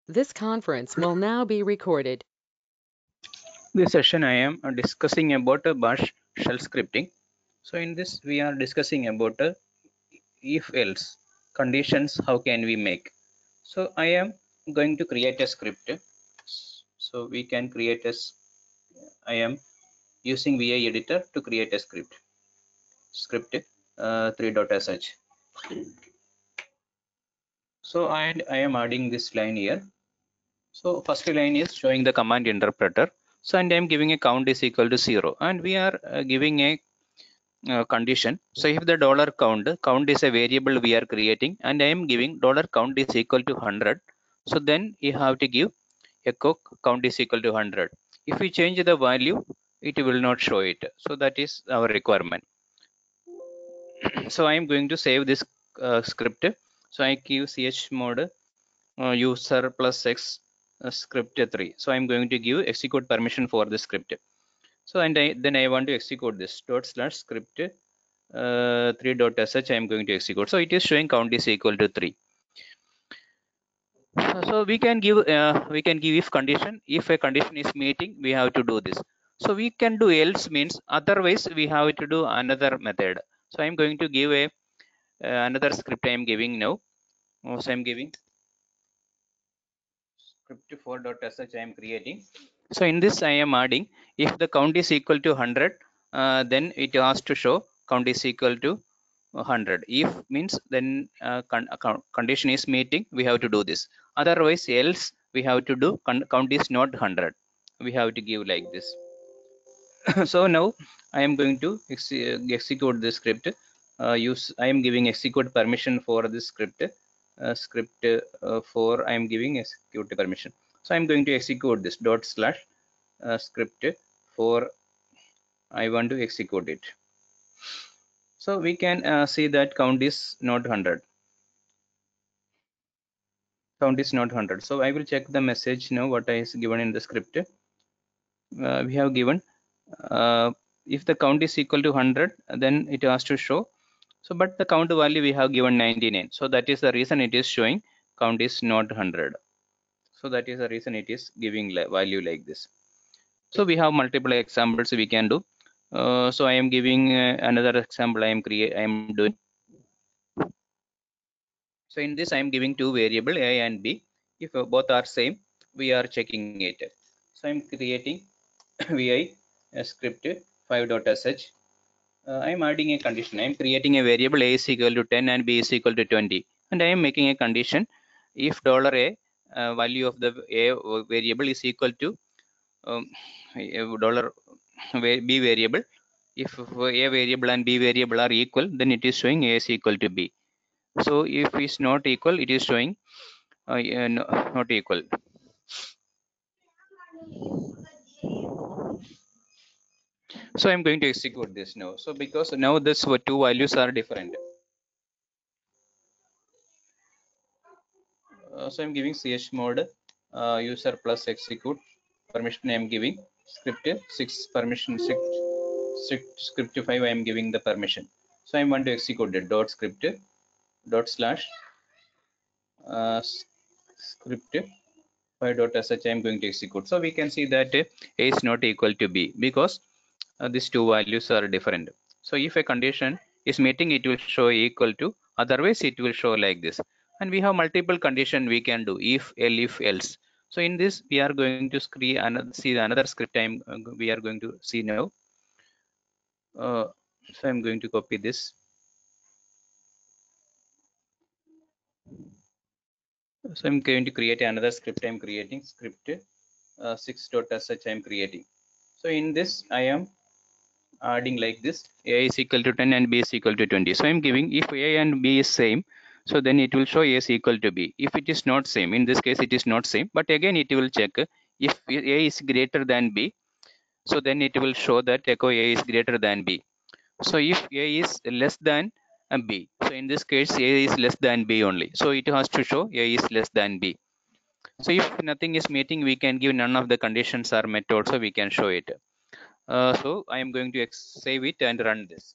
This conference will now be recorded. This session I am discussing about bash shell scripting. So in this we are discussing about if else conditions, how can we make. So I am going to create a script. So we can create I am using VI editor to create a script 3.sh. So I am adding this line here. So first line is showing the command interpreter. So and I am giving a count is equal to 0, and we are giving a condition. So if the count is a variable we are creating, and I am giving $count is equal to 100, so then you have to give echo count is equal to 100. If we change the value, it will not show it. So that is our requirement. So I am going to save this script. So I give chmod user plus x script 3. So I'm going to give execute permission for the script. So and then I want to execute this /script 3.sh. I am going to execute. So it is showing count is equal to 3. So we can give if condition. If a condition is meeting, we have to do this. So we can do else means otherwise we have to do another method. So I'm going to give a another script I am giving now. So I'm giving script 4.sh I am creating. So in this I am adding if the count is equal to 100, then it has to show count is equal to 100. If means then condition is meeting, we have to do this. Otherwise else we have to do count is not 100. We have to give like this. So now I am going to execute this script. I am giving execute permission for this script. For I am giving execute permission. So I am going to execute this script for I want to execute it. So we can see that count is not 100. Count is not 100. So I will check the message now what is given in the script. We have given if the count is equal to 100, then it has to show. So but the count value we have given 99. So that is the reason it is showing count is not 100. So that is the reason it is giving value like this. So we have multiple examples we can do. So I am giving another example I am doing. So in this I am giving two variable a and b. If both are same, we are checking it. So I am creating vi script 5.sh. I am adding a condition. I am creating a variable a is equal to 10 and b is equal to 20, and I am making a condition if $a value of the a variable is equal to dollar b variable. If a variable and b variable are equal, then it is showing a is equal to b. So if it's not equal, it is showing not equal. So I'm going to execute this now. So because now this two values are different. So I'm giving chmod user plus execute permission. I am giving script 6 permission 6 script 5. I am giving the permission. So I want to execute it script slash script 5.sh. I am going to execute. So we can see that a is not equal to b because these two values are different. So if a condition is meeting, it will show equal to, otherwise it will show like this. And we have multiple condition we can do if else. So in this we are going to see another script we are going to see now. So I'm going to copy this. So I'm going to create another script. I'm creating script 6.sh. I'm creating. So in this I am adding like this: a is equal to 10 and b is equal to 20. So I'm giving if a and b is same, so then it will show a is equal to b. If it is not same, in this case it is not same, but again it will check if a is greater than b, so then it will show that echo a is greater than b. So if a is less than b, so in this case a is less than b only, so it has to show a is less than b. So if nothing is meeting, we can give none of the conditions are met also, we can show it. So I am going to save it and run this.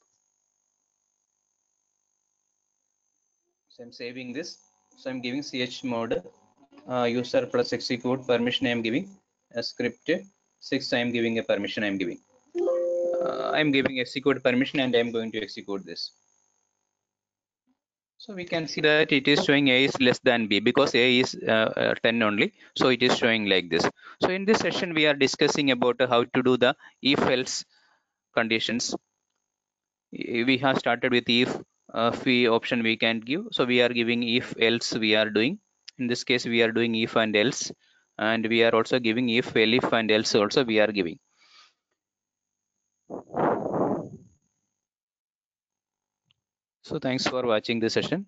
So I'm saving this. So I'm giving chmod user plus execute permission I am giving, a script 6 I am giving a permission I am giving. I am giving execute permission and I am going to execute this. So we can see that it is showing A is less than B because A is 10 only. So it is showing like this. So in this session, we are discussing about how to do the if else conditions. We have started with if fee option we can give. So we are giving if else we are doing. In this case, we are doing if and else. And we are also giving if and else also we are giving. So thanks for watching this session.